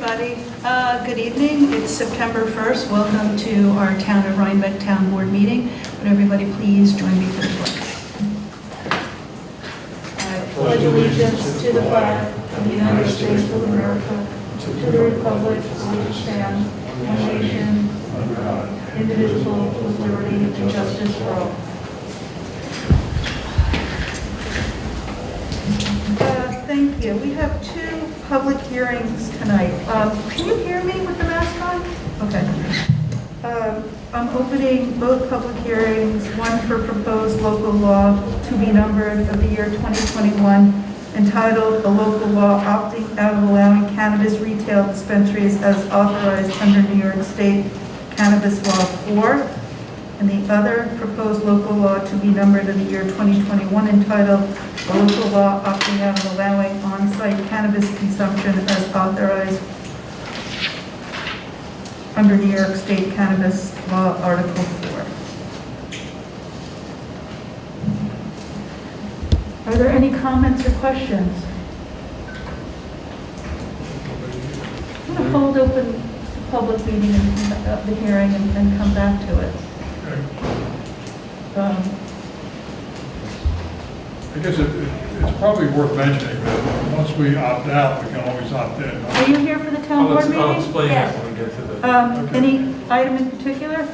everybody. Good evening. It's September 1st. Welcome to our Town of Rhinebeck Town Board meeting. Would everybody please join me for the pledge? I pledge allegiance to the flag of the United States of America, to the republic for which it stands, one nation, under God, indivisible, with liberty and justice for all. Thank you. We have two public hearings tonight. Can you hear me with the mask on? Okay. I'm opening both public hearings, one for proposed local law to be numbered of the year 2021, entitled "A Local Law Opting Out of Allowing Cannabis Retail Dispensaries as Authorized Under New York State Cannabis Law 4," and the other proposed local law to be numbered of the year 2021, entitled "A Local Law Opting Out of Allowing On-Site Cannabis Consumption as Authorized Under New York State Cannabis Law, Article 4." Are there any comments or questions? I'm going to hold open the public meeting and the hearing and come back to it. I guess it's probably worth mentioning that once we opt out, we can always opt in. Are you here for the town board meeting? I'll explain that when we get to the... Any item in particular?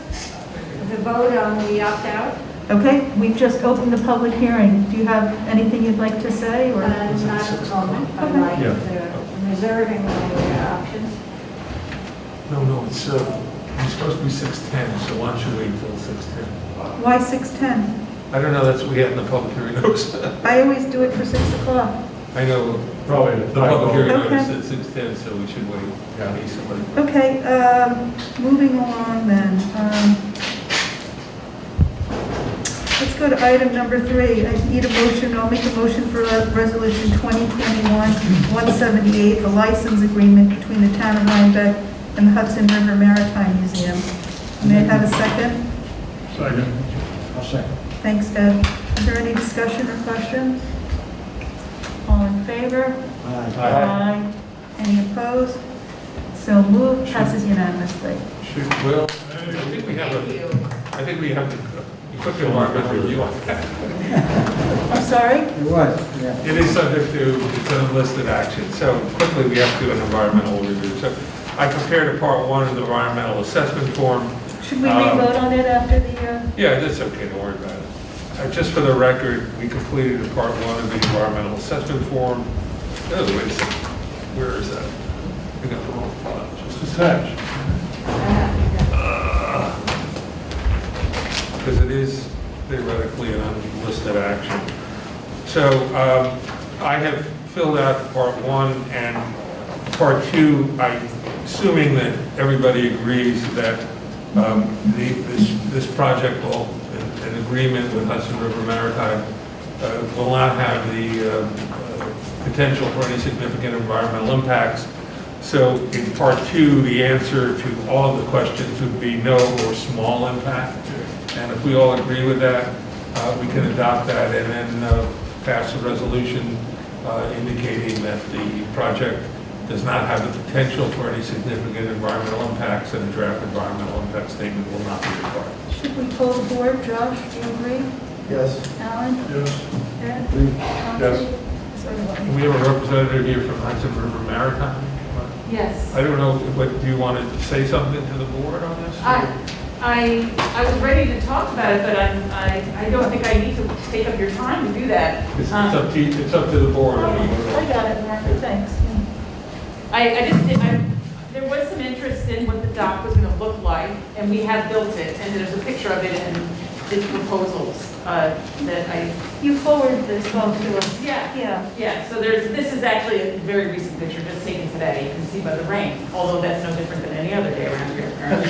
The vote on the opt-out? Okay, we've just opened the public hearing. Do you have anything you'd like to say? Or Not a comment. I Okay. like the reserving the options. No, it's supposed to be 6:10, so why don't you wait until 6:10? why 6:10? I don't know, that's what we had in the public hearing notice. I always do it for 6 o'clock. I know, Probably the public hearing Okay. notice at 6:10, so we should wait. Yeah. Basically. Okay, moving along then. Let's go to item number 3. I need a motion. I'll make a motion for resolution 2021-178, a license agreement between the town of Rhinebeck and the Hudson River Maritime Museum. May I have a second? Second. I'll second. Thanks, Ed. Is there any discussion or questions? All in favor? Aye. Any opposed? So moved, passes unanimously. Well, I think we have to put the environmental review on that. I'm sorry? It was, yeah. It is subject to its own listed action, so quickly we have to do an environmental review. So I prepared a part 1 of the environmental assessment form. Should we re-vote on it after the, Yeah, that's okay, don't worry about it. Just for the record, we completed a part 1 of the environmental assessment form. Oh, wait a second. Where is that? I got the wrong file. Just attached. Because it is theoretically an unlisted action. So I have filled out part 1 and part 2, assuming that everybody agrees that this project will, in agreement with Hudson River Maritime, will not have the potential for any significant environmental impacts. So in part 2, the answer to all of the questions would be no or small impact. And if we all agree with that, we can adopt that and then pass a resolution indicating that the project does not have the potential for any significant environmental impacts, and a draft environmental impact statement will not be required. should we pull the board? Josh, do you agree? Yes. Alan? Yes. Ed? Yes. We have a representative here from Hudson River Maritime. Yes. I don't know, do you want to say something to the board on this? I was ready to talk about it, but I don't think I need to take up your time to do that. It's up to the board. I got it, Martha, thanks. There was some interest in what the dock was going to look like, and we have built it, and there's a picture of it in the proposals that I... You forwarded this all to us. Yeah, so this is actually a very recent picture, just taken today. You can see by the rain, although that's no different than any other day around here, apparently.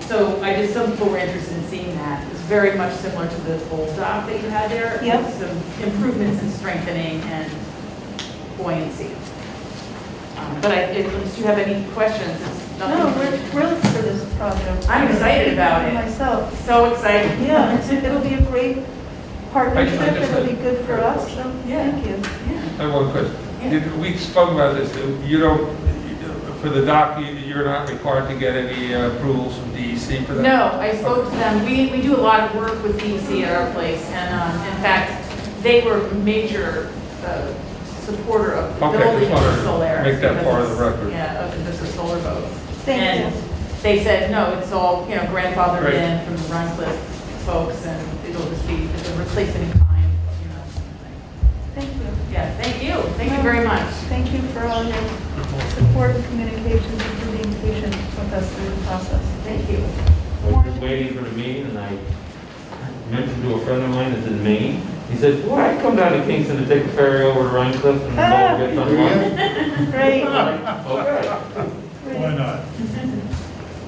So some people were interested in seeing that. It's very much similar to the old dock that you had there. Yep. With some improvements in strengthening and buoyancy. But unless you have any questions, it's nothing. No, we're thrilled for this project. I'm excited about it. Myself. So excited. Yeah, it'll be a great partnership. I just It'll had be good for us, so Yeah. thank you. Yeah. I have one question. We spoke about this, you don't, for the dock, you're not required to get any approvals from DEC for that? No, I spoke to them. We do a lot of work with DEC at our place, and in fact, they were a major supporter of Okay, building just wanted the to Solaris. make that because part of the it's- record. Yeah, because it's a solar boat. Thank And you. they said, no, it's all, grandfathered Great. in from the Rhinecliff folks, and it'll just be, it's a replacement in kind, Thank you. Yeah, thank you. Thank you very much. Thank you for all your support and communications and for being patient with us through the process. Thank you. I was just waiting for the meeting, and I mentioned to a friend of mine that's in Maine. He said, boy, I'd come down to Kingston to take a ferry over to Rhinecliff and the boat gets unlocked. Great. Okay. Why not?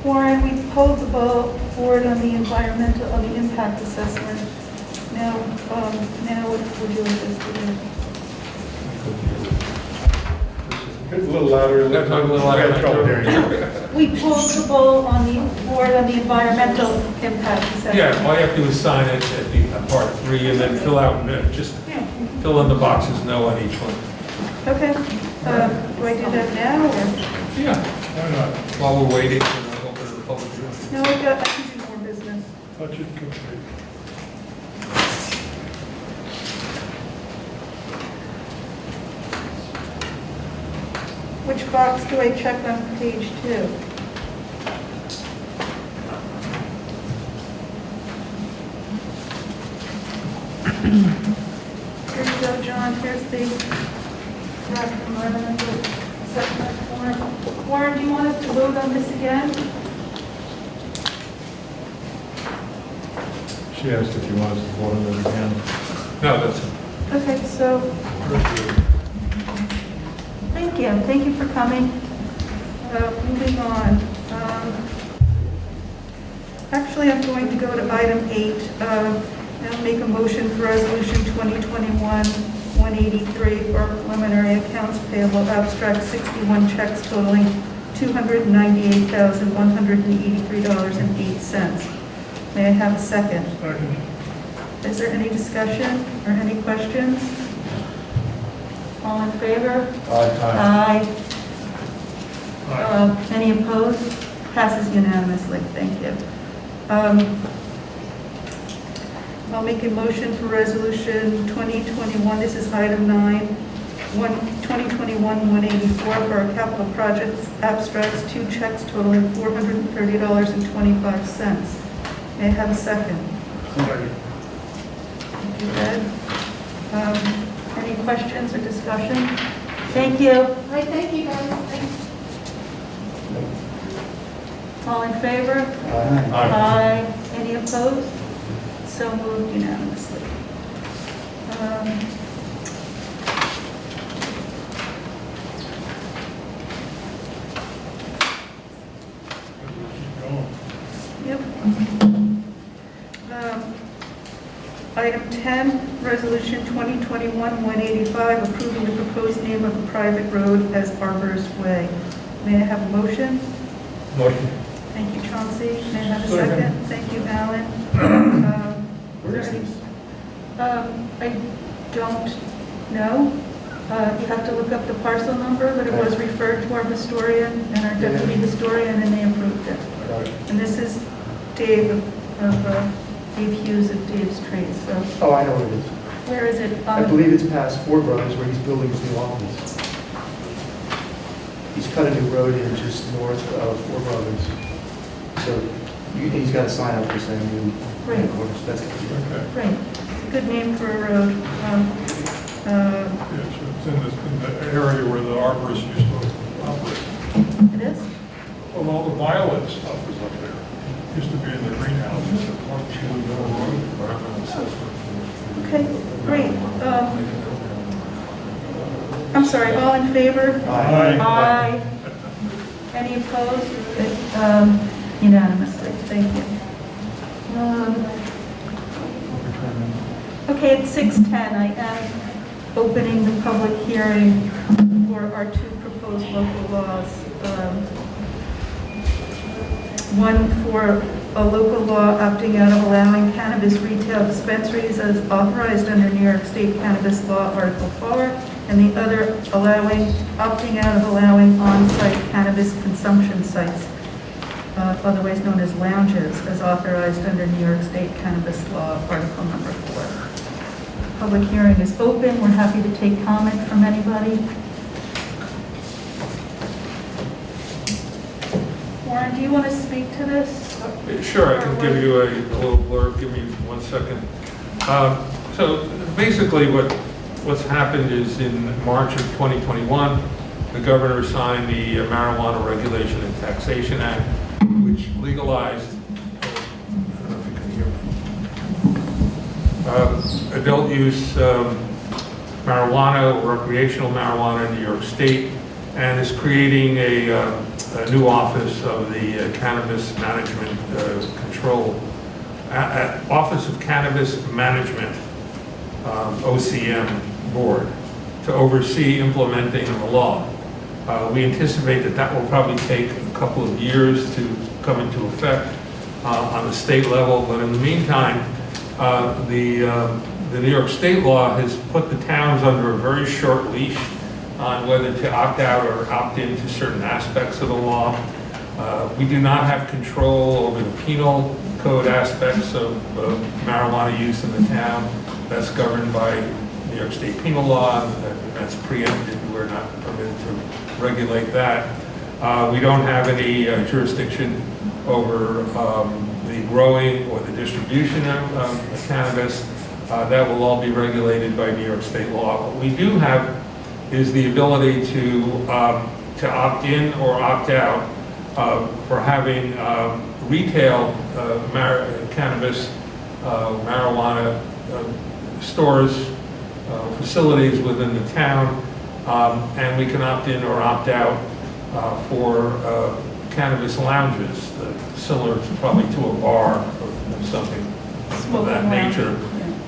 Warren, we pulled the ball forward on the environmental, on the impact assessment. Now what would you like us to do? It's a little louder. That's a little louder. I had trouble hearing you. We pulled the ball on the board on the environmental impact assessment. Yeah, all you have to do is sign it at the part 3 and then fill out, just fill in the boxes no on each one. Okay, do I do that now or? Yeah, Why not? while we're waiting, and I'll open to the public hearing. No, I can do more business. Touch it complete. Which box do I check on page 2? Here you go, John, here's the draft environmental assessment form. Warren, do you want us to vote on this again? She asked if you want us to vote on it again. No, that's it. Okay, so, thank you for coming. Moving on. Actually, I'm going to go to item 8. I'll make a motion for resolution 2021-183 for preliminary accounts payable abstract 61 checks totaling $298,183.08. May I have a second? Second. Is there any discussion or any questions? All in favor? Aye. Aye. Any opposed? Passes unanimously. Thank you. I'll make a motion for resolution 2021, this is item 9, 2021-184 for our capital projects abstracts, 2 checks totaling $430.25. May I have a second? Second. Thank you, Ed. Any questions or discussion? Thank you. Right, thank you guys. Thanks. All in favor? Aye. Any opposed? So moved unanimously. Keep going. Yep. Item 10, Resolution 2021-185, approving the proposed name of a private road as Arborist Way. May I have a motion? Motion. Thank you, Chauncey. May I have a Second. second? Thank you, Alan. Where is this? I don't know. You have to look up the parcel number, but it was referred to our historian and our deputy historian, and they approved it. Got it. And this is Dave Dave Hughes of Dave's Trees. So Oh, I know what it is. where is it? I believe it's past Four Brothers where he's building his new office. He's cut a new road in just north of Four Brothers. So he's got a sign up for saying new Right. headquarters. That's Okay. Right. Good name for a road. Yes, it's in the area where the arborist used to operate. It is? Well, all the violet stuff is up there. Used to be in the greenhouses at Park Road. Okay, great. I'm sorry, all in favor? Aye. Aye. Any opposed? Unanimously, thank you. Okay, at 6:10, I am opening the public hearing for our 2 proposed local laws. One for a local law opting out of allowing cannabis retail dispensaries as authorized under New York State Cannabis Law Article 4, and the other opting out of allowing on-site cannabis consumption sites, otherwise known as lounges, as authorized under New York State Cannabis Law, Article number 4. Public hearing is open. We're happy to take comment from anybody. Warren, do you want to speak to this? Sure, I can give you a little blurb. Give me 1 second. So basically what's happened is in March of 2021, the governor signed the Marijuana Regulation and Taxation Act, which legalized, I don't know if you can hear me, adult use marijuana or recreational marijuana in New York State, and is creating a new office of the Cannabis Management Control, Office of Cannabis Management, OCM Board, to oversee implementing the law. We anticipate that will probably take a couple of years to come into effect on the state level, but in the meantime, the New York state law has put the towns under a very short leash on whether to opt out or opt into certain aspects of the law. We do not have control over the penal code aspects of marijuana use in the town. That's governed by New York State penal law, and that's preempted. We're not permitted to regulate that. We don't have any jurisdiction over the growing or the distribution of cannabis. That will all be regulated by New York state law. What we do have is the ability to opt in or opt out for having retail cannabis, marijuana stores, facilities within the town, and we can opt in or opt out for cannabis lounges, similar to probably to a bar or something of that nature,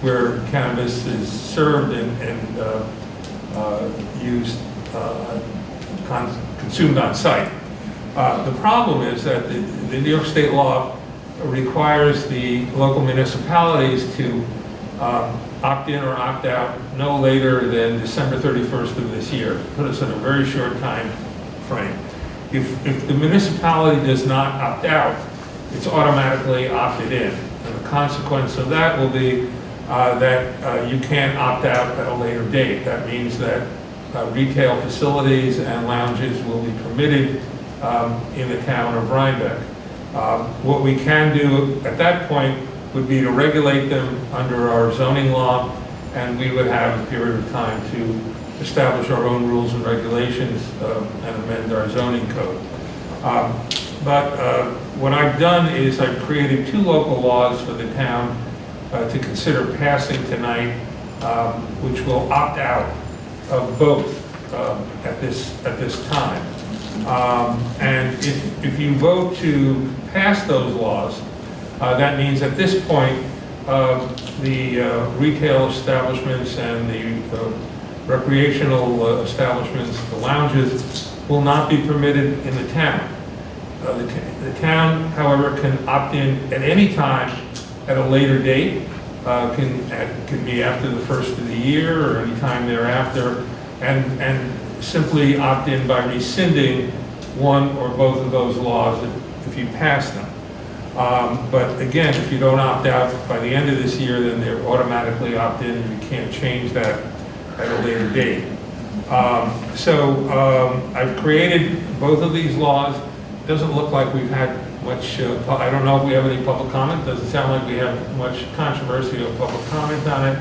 where cannabis is served and used, consumed on site. The problem is that the New York state law requires the local municipalities to opt in or opt out no later than December 31st of this year. Put us in a very short time frame. If the municipality does not opt out, it's automatically opted in. And the consequence of that will be that you can't opt out at a later date. That means that retail facilities and lounges will be permitted in the town of Rhinebeck. What we can do at that point would be to regulate them under our zoning law, and we would have a period of time to establish our own rules and regulations and amend our zoning code. But what I've done is I've created 2 local laws for the town to consider passing tonight, which will opt out of both at this time. And if you vote to pass those laws, that means at this point, the retail establishments and the recreational establishments, the lounges, will not be permitted in the town. The town, however, can opt in at any time at a later date. Can be after the first of the year or any time thereafter, and simply opt in by rescinding one or both of those laws if you pass them. But again, if you don't opt out by the end of this year, then they're automatically opt in, and you can't change that at a later date. I've created both of these laws. It doesn't look like we've had much, I don't know if we have any public comment. Doesn't sound like we have much controversy or public comment on it.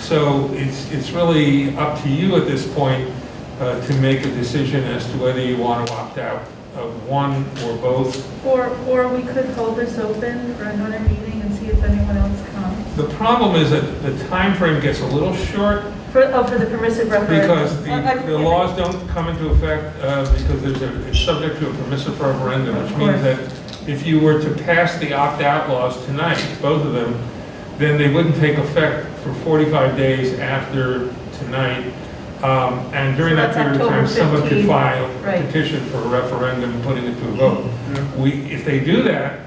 So it's really up to you at this point to make a decision as to whether you want to opt out of one or both. Or we could hold this open for another meeting and see if anyone else comes. The problem is that the time frame gets a little short For the permissive referendum. because the laws don't come into effect because it's subject to a permissive referendum, which means that if you were to pass the opt-out laws tonight, both of them, then they wouldn't take effect for 45 days after tonight. And during that So that's period of time, October someone could 15th. file a Right. petition for a referendum, putting it to a vote. If they do that,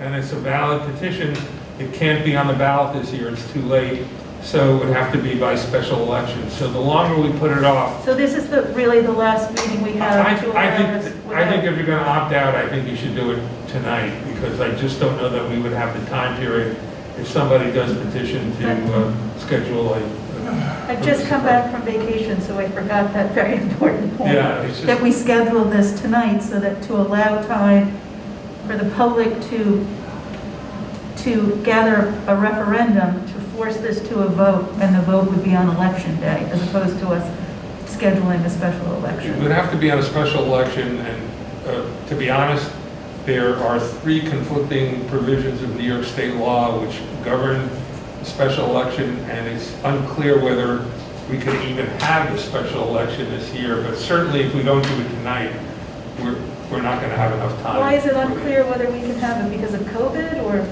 and it's a valid petition, it can't be on the ballot this year, it's too late. So it would have to be by special election. So the longer we put it off, So this is really the last meeting we have to allow this I think if you're going to opt out, I think you should do it tonight, because I just don't know that we would have the time period if somebody does petition to schedule a... I've just come back from vacation, so I forgot that very important point. Yeah, it's just- That we scheduled this tonight so that to allow time for the public to gather a referendum, to force this to a vote, and the vote would be on election day, as opposed to us scheduling a special It election. would have to be on a special election, and to be honest, there are 3 conflicting provisions of New York state law which govern the special election, and it's unclear whether we could even have the special election this year, but certainly if we don't do it tonight, we're not going to have enough time. Why is it for the- unclear whether we can have it because of COVID, or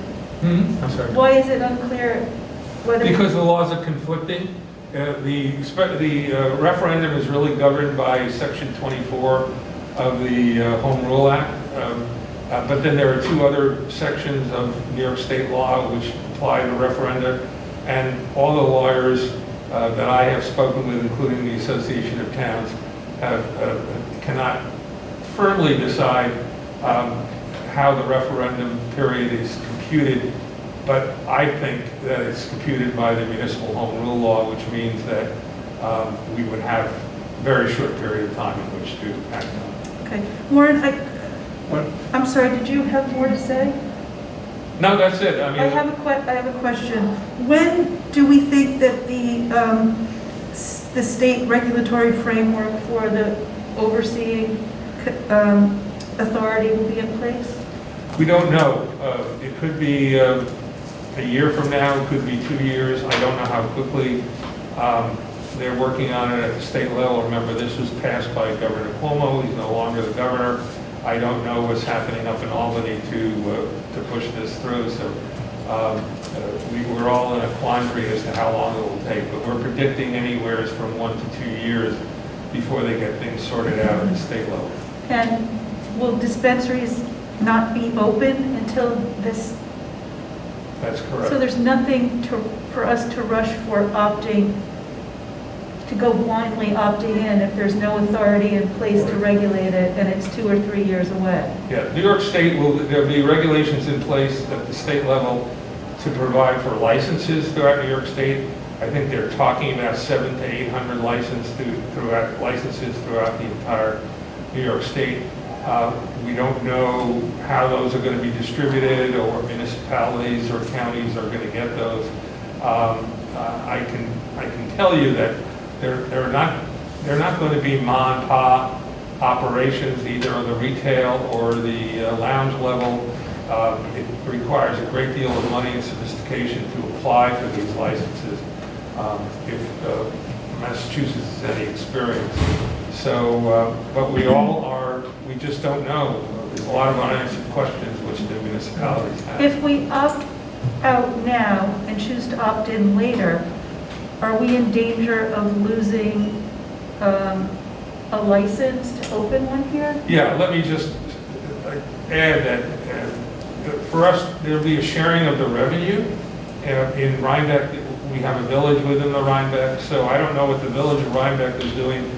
I'm sorry. why is it unclear whether? Because the laws are conflicting. The referendum is really governed by Section 24 of the Home Rule Act. But then there are 2 other sections of New York state law which apply to referenda. And all the lawyers that I have spoken with, including the Association of Towns, cannot firmly decide how the referendum period is computed. But I think that it's computed by the municipal home rule law, which means that we would have a very short period of time in which to act on it. Okay, Warren, What? I'm sorry, did you have more to say? No, that's it. I mean, I have a question. When do we think that the state regulatory framework for the overseeing authority will be in place? we don't know. It could be a year from now, it could be 2 years. I don't know how quickly they're working on it at the state level. Remember, this was passed by Governor Cuomo. He's no longer the governor. I don't know what's happening up in Albany to push this through. So we're all in a quandary as to how long it will take. But we're predicting anywhere from 1 to 2 years before they get things sorted out at the state level. And will dispensaries not be open until this? That's correct. So there's nothing for us to rush for opting, to go blindly opting in if there's no authority in place to regulate it and it's 2 or 3 years away? Yeah, New York State there'll be regulations in place at the state level to provide for licenses throughout New York State. I think they're talking about 700 to 800 licenses throughout the entire New York State. We don't know how those are going to be distributed, or what municipalities or counties are going to get those. I can tell you that they're not going to be mom and pop operations, either on the retail or the lounge level. It requires a great deal of money and sophistication to apply for these licenses, if Massachusetts has any experience. So, but we just don't know. There's a lot of unanswered questions which the municipalities have. If we opt out now and choose to opt in later, are we in danger of losing a license to open one here? Yeah, let me just add that for us, there'll be a sharing of the revenue. In Rhinebeck, we have a village within the Rhinebeck, so I don't know what the village of Rhinebeck is doing.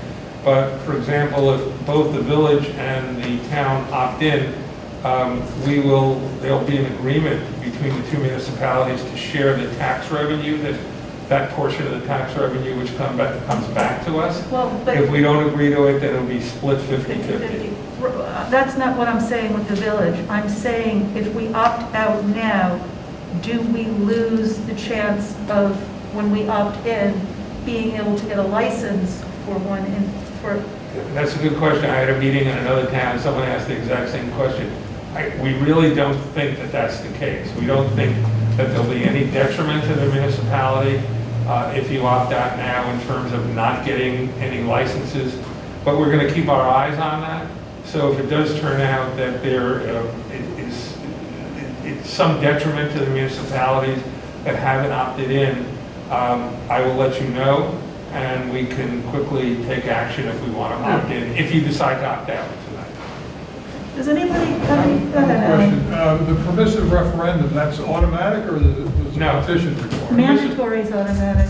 But for example, if both the village and the town opt in, there'll be an agreement between the 2 municipalities to share the tax revenue, that portion of the tax revenue which comes back to us. Well, but If we don't agree to it, then it'll be split 50-50. 50-50. That's not what I'm saying with the village. I'm saying if we opt out now, do we lose the chance of, when we opt in, being able to get a license for one That's a good question. I had a meeting in another town, someone asked the exact same question. We really don't think that that's the case. We don't think that there'll be any detriment to the municipality if you opt out now in terms of not getting any licenses. But we're going to keep our eyes on that. So if it does turn out that there it's some detriment to the municipalities that haven't opted in, I will let you know, and we can quickly take action if we want to opt in, if you decide to opt out tonight. Does anybody have any, go ahead, Question, Alan. the permissive referendum, that's automatic or does No. the petition require? Mandatory is automatic,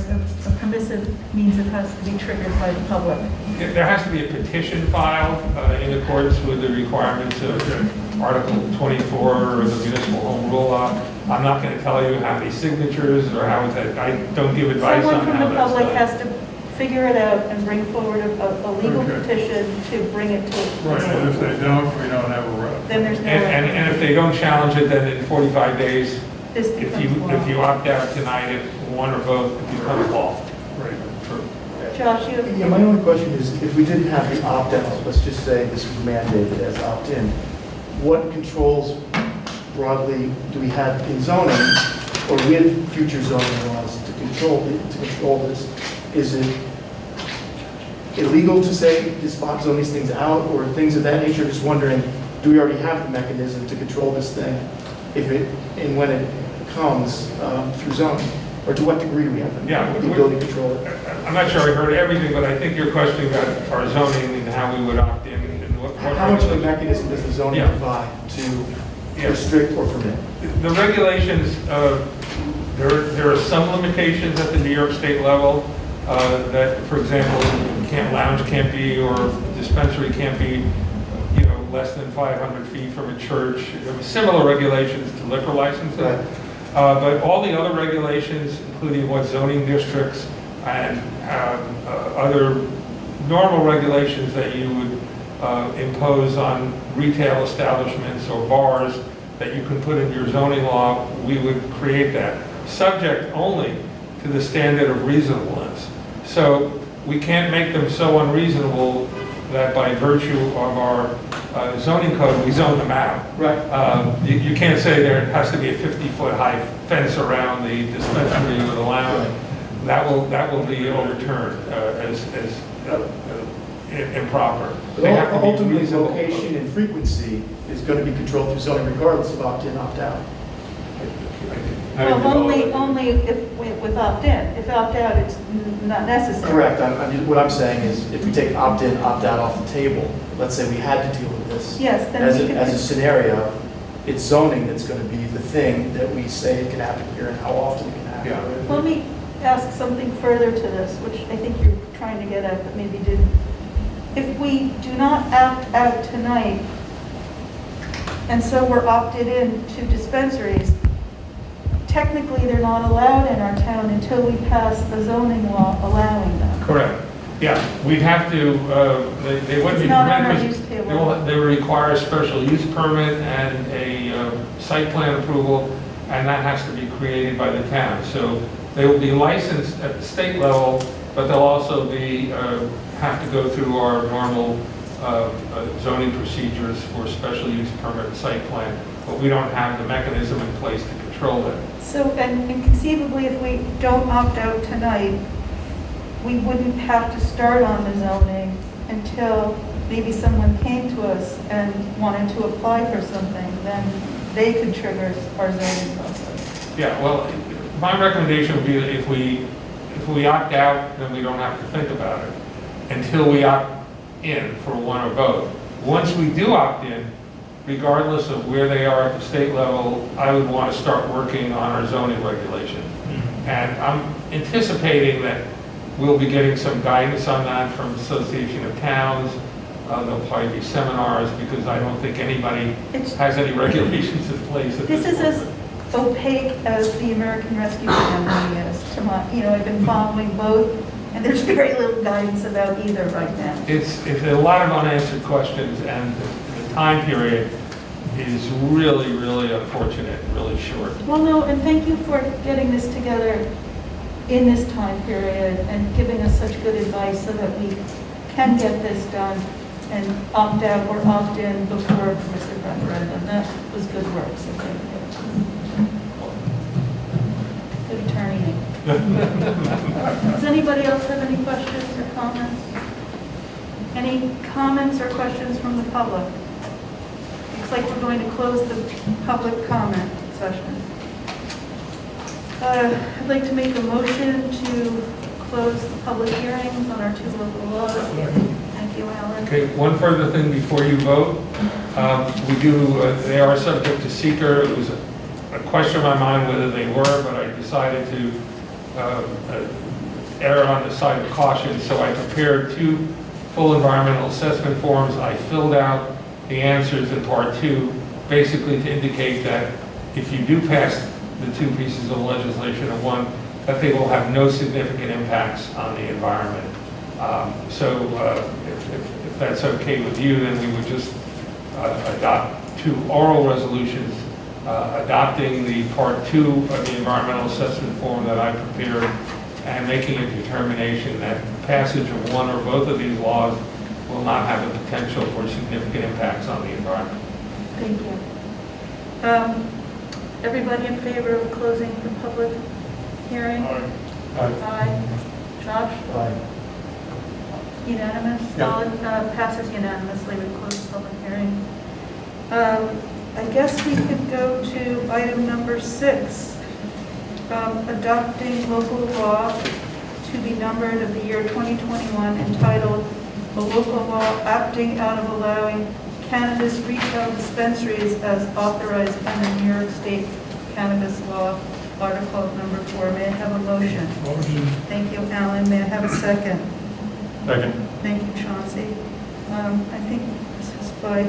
a permissive means it has to be triggered by the public. There has to be a petition filed in accordance with the requirements of Article 24 of the Municipal Home Rule Law. I'm not going to tell you how many signatures or how it's, I don't give advice on Someone from how the that's public done. has to figure it out and bring forward a legal Okay. petition to bring it to. Right, and if they don't, we don't have a rep. Then there's no. And if they don't challenge it, then in 45 days, This if becomes law. you opt out tonight, if one or both, it becomes law. Right. Josh, you, Yeah, my only question is, if we didn't have the opt-out, let's just say this was mandated as opt-in, what controls broadly do we have in zoning or with future zoning laws to control this? Is it illegal to say, to spot zone these things out or things of that nature? Just wondering, do we already have the mechanism to control this thing if it, and when it comes through zoning? Or to what degree do we have the ability to control it? I'm not sure I heard everything, but I think you're questioning about our zoning and how we would opt in and what. How much of a mechanism does the zoning Yeah. provide to Yeah. restrict or permit? The regulations, there are some limitations at the New York State level that, for example, lounge can't be, or dispensary can't be, less than 500 feet from a church. There were similar regulations to liquor licenses. Right. But all the other regulations, including what zoning districts and other normal regulations that you would impose on retail establishments or bars that you can put in your zoning law, we would create that, subject only to the standard of reasonableness. So we can't make them so unreasonable that by virtue of our zoning code, we zone them out. Right. You can't say there has to be a 50-foot high fence around the dispensary or the lounge. That will be overturned as improper. They have to be Ultimately, reasonable. location and frequency is going to be controlled through zoning regardless of opt-in, opt-out. well, only if, with opt-in. If opt-out, it's not necessary. Correct. What I'm saying is, if we take opt-in, opt-out off the table, let's say we had to deal with this. Yes, then As we a, could. as a scenario, it's zoning that's going to be the thing that we say it can happen here and how often it can happen. Yeah. Let me ask something further to this, which I think you're trying to get at, but maybe didn't. If we do not opt out tonight, and so we're opted in to dispensaries, technically they're not allowed in our town until we pass the zoning law allowing them. Correct. Yeah, we'd have to, they wouldn't be It's not on our permitted use because table. they would require a special use permit and a site plan approval, and that has to be created by the town. So they will be licensed at the state level, but they'll also be, have to go through our normal zoning procedures for special use permit and site plan, but we don't have the mechanism in place to control that. So, and conceivably, if we don't opt out tonight, we wouldn't have to start on the zoning until maybe someone came to us and wanted to apply for something, then they could trigger our zoning process. Yeah, well, my recommendation would be that if we opt out, then we don't have to think about it until we opt in for one or both. Once we do opt in, regardless of where they are at the state level, I would want to start working on our zoning regulation. And I'm anticipating that we'll be getting some guidance on that from Association of Towns. There'll probably be seminars because I don't think anybody has any regulations in place at This this is point. as opaque as the American Rescue Plan is to my, I've been following both, and there's very little guidance about either right now. It's a lot of unanswered questions, and the time period is really, really unfortunate, and really short. Well, no, and thank you for getting this together in this time period and giving us such good advice so that we can get this done and opt out or opt in before a permissive referendum. That was good work, so thank you. Good attorney. Does anybody else have any questions or comments? Any comments or questions from the public? Looks like we're going to close the public comment session. I'd like to make a motion to close the public hearings on our two local laws. Thank Thank you, Alan. Okay, one further thing before you vote. They are subject to seeker. It was a question in my mind whether they were, but I decided to err on the side of caution, so I prepared 2 full environmental assessment forms. I filled out the answers in part 2, basically to indicate that if you do pass the 2 pieces of legislation at one, that they will have no significant impacts on the environment. If that's okay with you, then we would just adopt 2 oral resolutions adopting the part 2 of the environmental assessment form that I prepared and making a determination that passage of one or both of these laws will not have the potential for significant impacts on the environment. Thank you. Everybody in favor of closing the public hearing? Aye. Josh? Aye. Unanimous? Yeah. All, passes unanimously, we close the public hearing. I guess we could go to item number 6, adopting local law to be numbered of the year 2021 entitled "A Local Law Opting Out of Allowing Cannabis Retail Dispensaries as Authorized under New York State Cannabis Law," Article number 4. May I have a motion? Motion. Thank you, Alan. May I have a second? Second. Thank you, Chauncey. I think this is by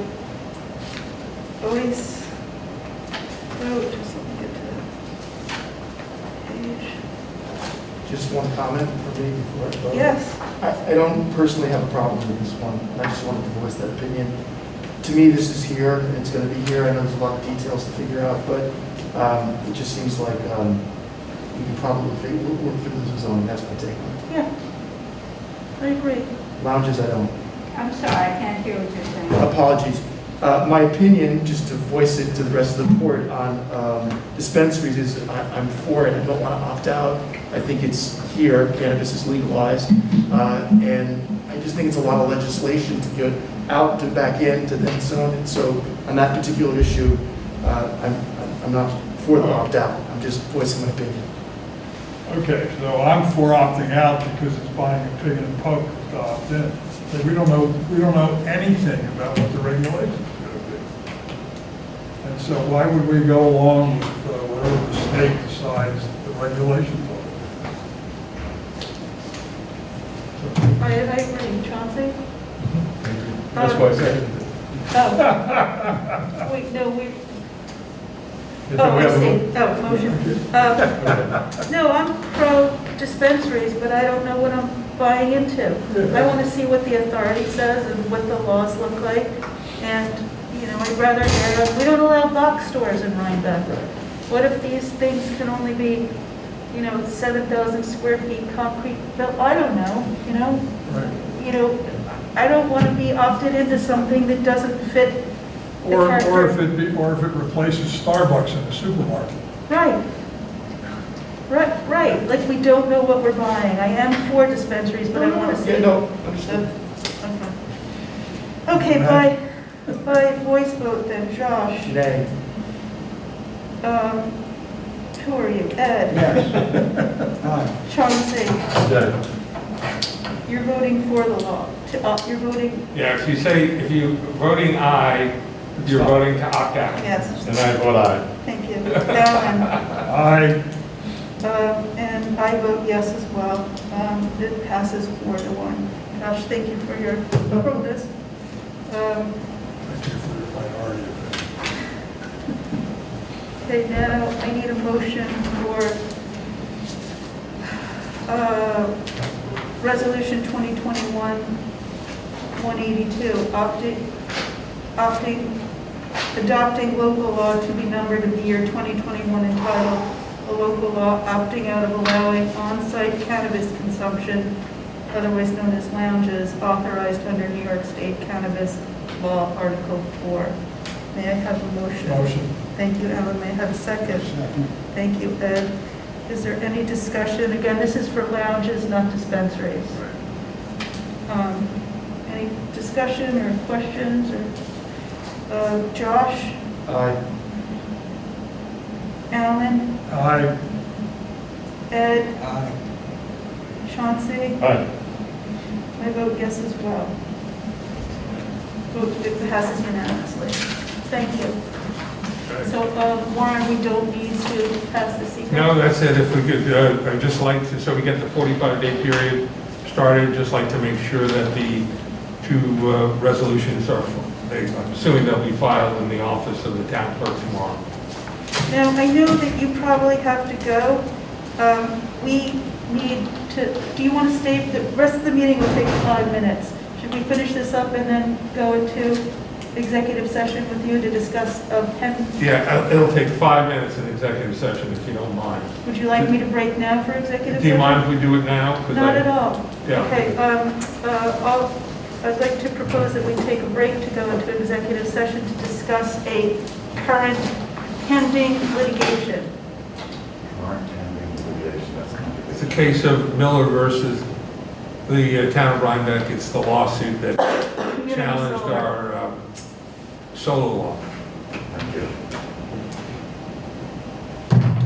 voice vote. Just let me get to the page. Just one comment for me before I vote. Yes. I don't personally have a problem with this one, and I just wanted to voice that opinion. To me, this is here, and it's going to be here. I know there's a lot of details to figure out, but it just seems like we can probably work through the zoning. That's my take on it. Yeah. I agree. Lounges, I don't. I'm sorry, I can't hear what you're saying. Apologies. My opinion, just to voice it to the rest of the board on dispensaries, is I'm for it. I don't want to opt out. I think it's here, cannabis is legalized, and I just think it's a lot of legislation to get out, to back in, to then zone it. So on that particular issue, I'm not for the opt-out. I'm just voicing my opinion. Okay, so I'm for opting out because it's buying a pig in a poke to opt in. But we don't know anything about what the regulations are going to be. And so why would we go along with whatever the state decides the regulations are? I agree. Chauncey? That's why I seconded it. Oh. Wait, no, we, Yes, oh, we I have a see. vote. Oh, motion. No, I'm pro dispensaries, but I don't know what I'm buying into. I want to see what the authority says and what the laws look like. And, I'd rather we don't allow box stores in Rhinebeck. What if these things can only be, 7,000 square feet concrete built? I don't know, Right. I don't want to be opted into something that doesn't fit the Or character. if it replaces Starbucks in the supermarket. Right. Right, like we don't know what we're buying. I am for dispensaries, but I want to see. Yeah, no, understood. Okay, by voice vote then, Josh. Nay. Who are you? Ed? Yes. Chauncey? Yeah. You're voting for the law. You're voting, Yeah, if you're voting aye, you're voting to opt out. yes, And I vote aye. thank you. Alan? I And I vote yes as well. It passes 4-1. Josh, thank you for your this. thank you for your minority opinion. Okay, now I need a motion for Resolution 2021-182, adopting local law to be numbered in the year 2021 entitled "A Local Law Opting Out of Allowing On-Site Cannabis Consumption," otherwise known as lounges, authorized under New York State Cannabis Law, Article 4. May I have a motion? Motion. Thank you, Alan. May I have a second? Thank you, Ed. Is there any discussion? Again, this is for lounges, not dispensaries. Any discussion or questions? Or Josh? Aye. Alan? Aye. Ed? Aye. Chauncey? Aye. I vote yes as well. It passes unanimously. Thank you. Okay. So, Warren, we don't need to pass the secret? No, that's it, if we could, I'd just like to, so we get the 45-day period started, just like to make sure that the two resolutions are, I'm assuming they'll be filed in the office of the town clerk tomorrow. Now, I know that you probably have to go. We need to, do you want to stay? The rest of the meeting will take 5 minutes. Should we finish this up and then go into executive session with you to discuss Yeah, it'll take 5 minutes in executive session, if you don't mind. Would you like me to break now for executive session? Do you mind if we do it now? 'Cause Not at all. Yeah. Okay, I'd like to propose that we take a break to go into executive session to discuss a current pending litigation. It's a case of Miller versus the town of Rhinebeck. It's the lawsuit that challenged solar. our solar law.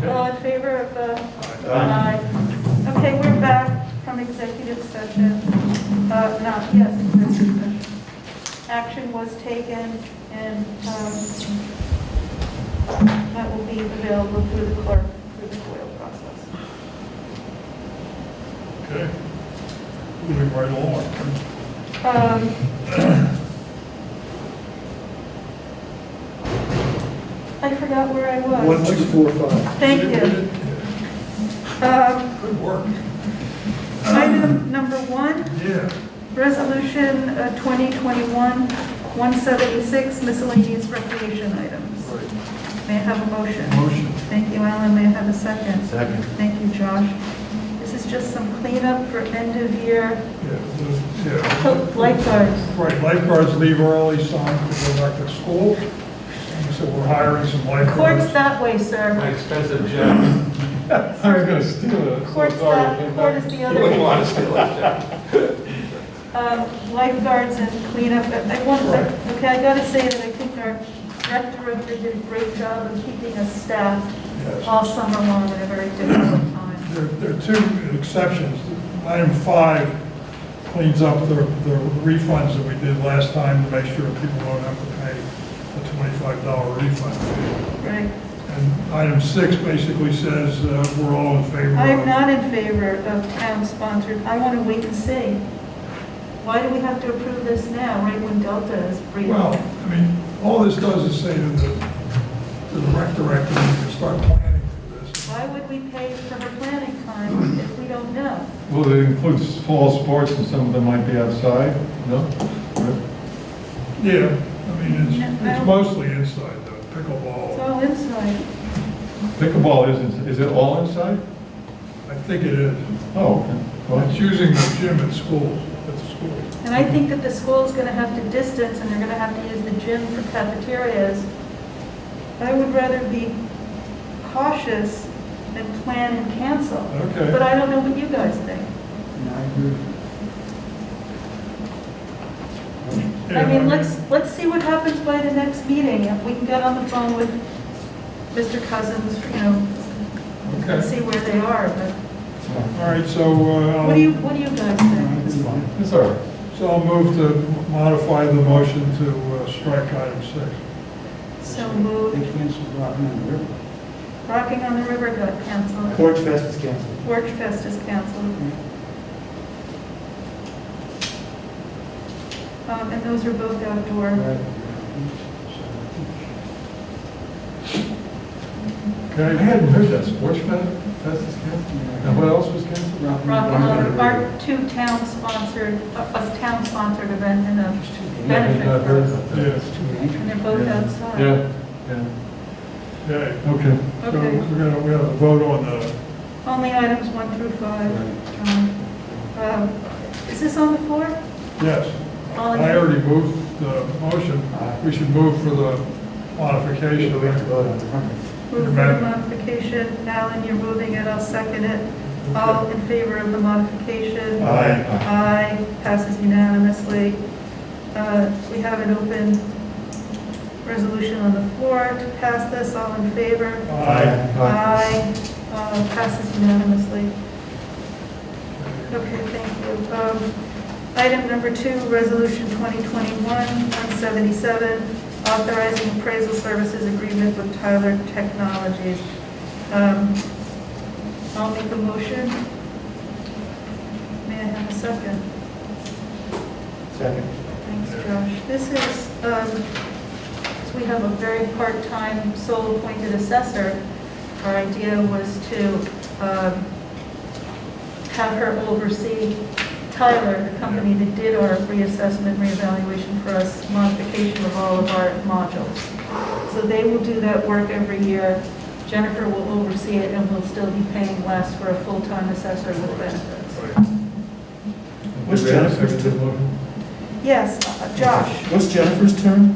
All in favor of, aye. Okay, we're back from executive session. Executive session. Action was taken, and that will be available through the clerk, through the FOIL process. Okay. Moving right along. I forgot where I was. 1, 2, 4, 5. Thank you. Good work. Item number 1, Yeah. resolution 2021-176, miscellaneous recreation items. Right. May I have a motion? Motion. Thank you, Alan. May I have a second? Second. Thank you, Josh. This is just some cleanup for end of year. Yeah. Lifeguards. Right, lifeguards leave early, some to go back to school. And so we're hiring some Court's lifeguards. that way, My sir. expensive jet. I was gonna steal it. Court is the You other wouldn't way. want to steal that jet. Lifeguards and cleanup. Okay, I gotta say that I think our rec director did a great job of keeping us staffed Yes. all summer long at a very difficult time. There are two exceptions. Item 5 cleans up the refunds that we did last time to make sure people don't have to pay a $25 refund fee. Right. And item 6 basically says we're all in favor of. I am not in favor of town-sponsored. I want to wait and see. Why do we have to approve this now, right when Delta is breathing? Well, I mean, all this does is say to the rec director, you can start planning for this. Why would we pay for her planning time if we don't know? Well, it includes fall sports and some of them might be outside, no? Yeah, I mean, No. it's mostly inside, though, It's pickleball. all inside. Pickleball is it all inside? I think it is. Oh, okay. Well, Well, it's using the gym at school, at the school. And I think that the school's going to have to distance, and they're going to have to use the gym for cafeterias. I would rather be cautious than plan and cancel. Okay. But I don't know what you guys think. I mean, let's see what happens by the next meeting. If we can get on the phone with Mr. Cousins, and Okay, see where they are, but all right, so, what do you guys think? it's all right. so I'll move to modify the motion to strike item 6. So moved. Rocking on the River got canceled. Porch Fest is canceled. Porch Fest is canceled. And those are both outdoor. I Okay? hadn't heard that. Sports Fest is canceled? And what else was canceled? Rocking on, our two town-sponsored, a town-sponsored event and a benefit I've heard for, about that. Yes. and they're both outside. Yeah, yeah. Okay, Okay. so Okay. we have a vote on the, Only items 1 through 5, John. Is this on the floor? yes. All in I favor? already moved the motion. We should move for the modification. We have to vote on it. Move for the modification. Alan, you're moving it, I'll second it. All in favor of the modification? Aye. Aye, passes unanimously. We have an open resolution on the floor to pass this, all in favor? Aye. Passes unanimously. Okay, thank you. Item number 2, Resolution 2021-177, authorizing appraisal services agreement with Tyler Technologies. I'll make a motion. May I have a second? Second. Thanks, Josh. This is, so we have a very part-time sole appointed assessor. Our idea was to have her oversee Tyler, the company that did our reassessment, reevaluation for us, modification of all of our modules. So they will do that work every year. Jennifer will oversee it, and we'll still be paying less for a full-time assessor with benefits. What's Jennifer's term? Yes, Josh. What's Jennifer's term?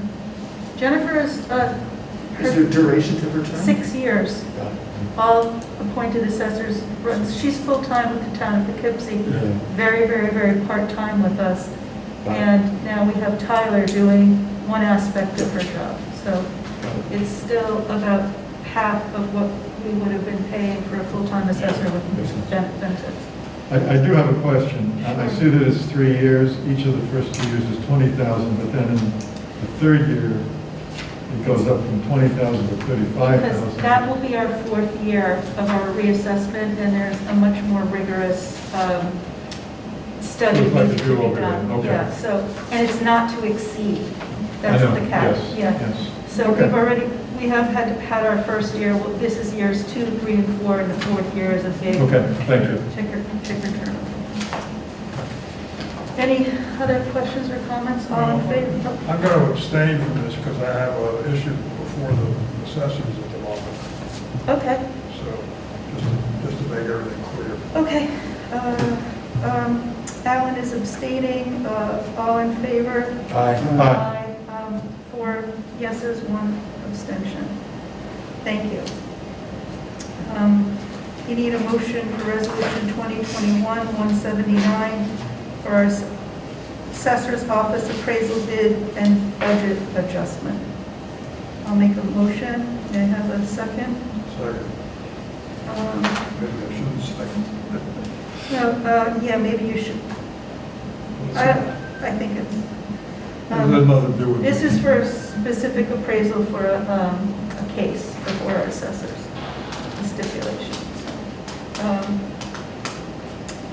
Jennifer is, Is there duration to her term? 6 years. Got it. All appointed assessors, she's full-time with the town of Poughkeepsie, Yeah. very, very, very part-time with us. Got it. And now we have Tyler doing one aspect of her job. So it's still about half of what we would have been paying for a full-time assessor with benefits. I do have a question. I see that it's 3 years, each of the first 2 years is 20,000, but then in the third year, it goes up from 20,000 to Because 35,000. that will be our 4th year of our reassessment, and there's a much more rigorous study Looks like needs a to be do-over done. then, okay. Yeah, so, and it's not to exceed. I That's know, the cap. yes, Yeah. yes. So Okay. we have had our first year. Well, this is years 2, 3, and 4, and the 4th year is a big Okay, thank you. ticker turnover. Any other questions or comments? All in favor? I'm going to abstain from this because I have an issue before the assessors at the moment. Okay. So just to make everything clear. Okay. Alan is abstaining. All in favor? Aye. Aye. 4 yeses, 1 abstention. Thank you. You need a motion for Resolution 2021-179 for our Assessor's Office appraisal bid and budget adjustment. I'll make a motion. May I have a second? Second. Maybe I shouldn't second. No, yeah, maybe you should. I think it's. What does that nothing to do with? This is for a specific appraisal for a case before our assessors, the stipulations.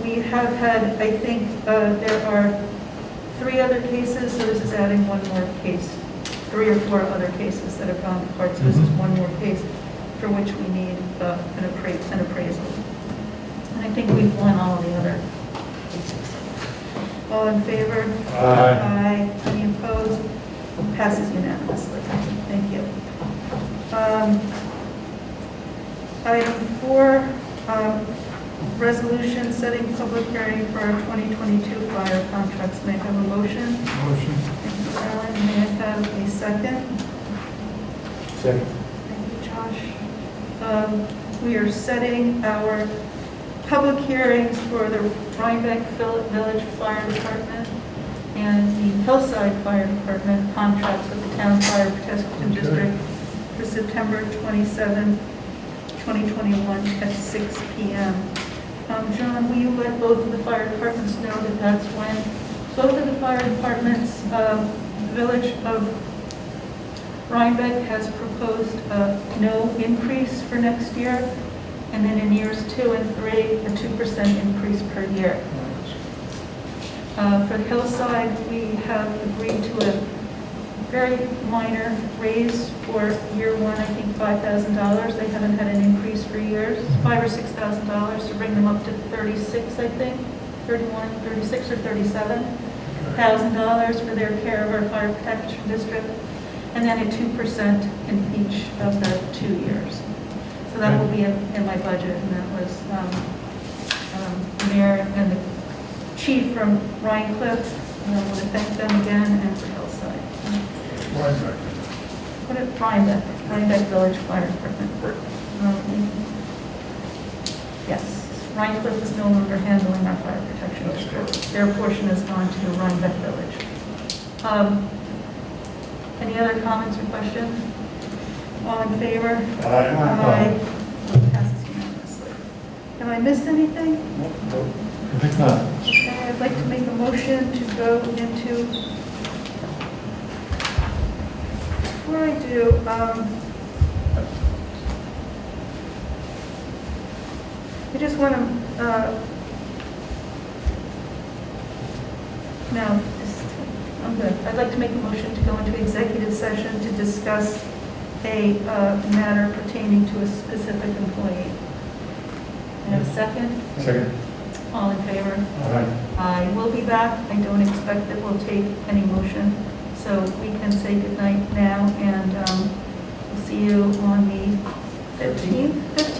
We have had, I think, there are 3 other cases, so this is adding 1 more case, 3 or 4 other cases that have gone to court, so this is 1 more case for which we need an appraisal. And I think we've won all the other cases. All in favor? Aye. Aye. Any opposed? Passes unanimously. Thank you. Item 4, resolution setting public hearing for our 2022 fire contracts. May I have a motion? Motion. Thank you, Alan. May I have a second? Second. Thank you, Josh. We are setting our public hearings for the Rhinebeck Village Fire Department and the Hillside Fire Department contracts with the Town Fire Protection District for September 27, 2021 at 6 p.m. John, will you let both of the fire departments know that that's when? Both of the fire departments, the Village of Rhinebeck has proposed no increase for next year, and then in years 2 and 3, a 2% increase per year. For Hillside, we have agreed to a very minor raise for year 1, I think $5,000. They haven't had an increase for years, $5,000 or $6,000 to bring them up to 36, I think, 31, 36 or $37,000 for their care of our fire protection district, and then a 2% in each of the 2 years. So that will be in my budget, and that was the mayor and the chief from Rhine Cliff. I want to thank them again, and for Hillside. Weinberg. What at Rhinebeck Village Fire Department. Yes, Rhine Cliff is no longer handling our fire protection That's district. Their portion has gone to Rhinebeck Village. Any other comments or questions? All in favor? Aye. Passes unanimously. Have I missed anything? I think not. Okay, I'd like to make a motion to go into, before I do, I just want to, no, I'm good. I'd like to make a motion to go into executive session to discuss a matter pertaining to a specific employee. And a second? Second. All in favor? All right. I will be back. I don't expect that we'll take any motion, so we can say goodnight now, and we'll see you on the 15th.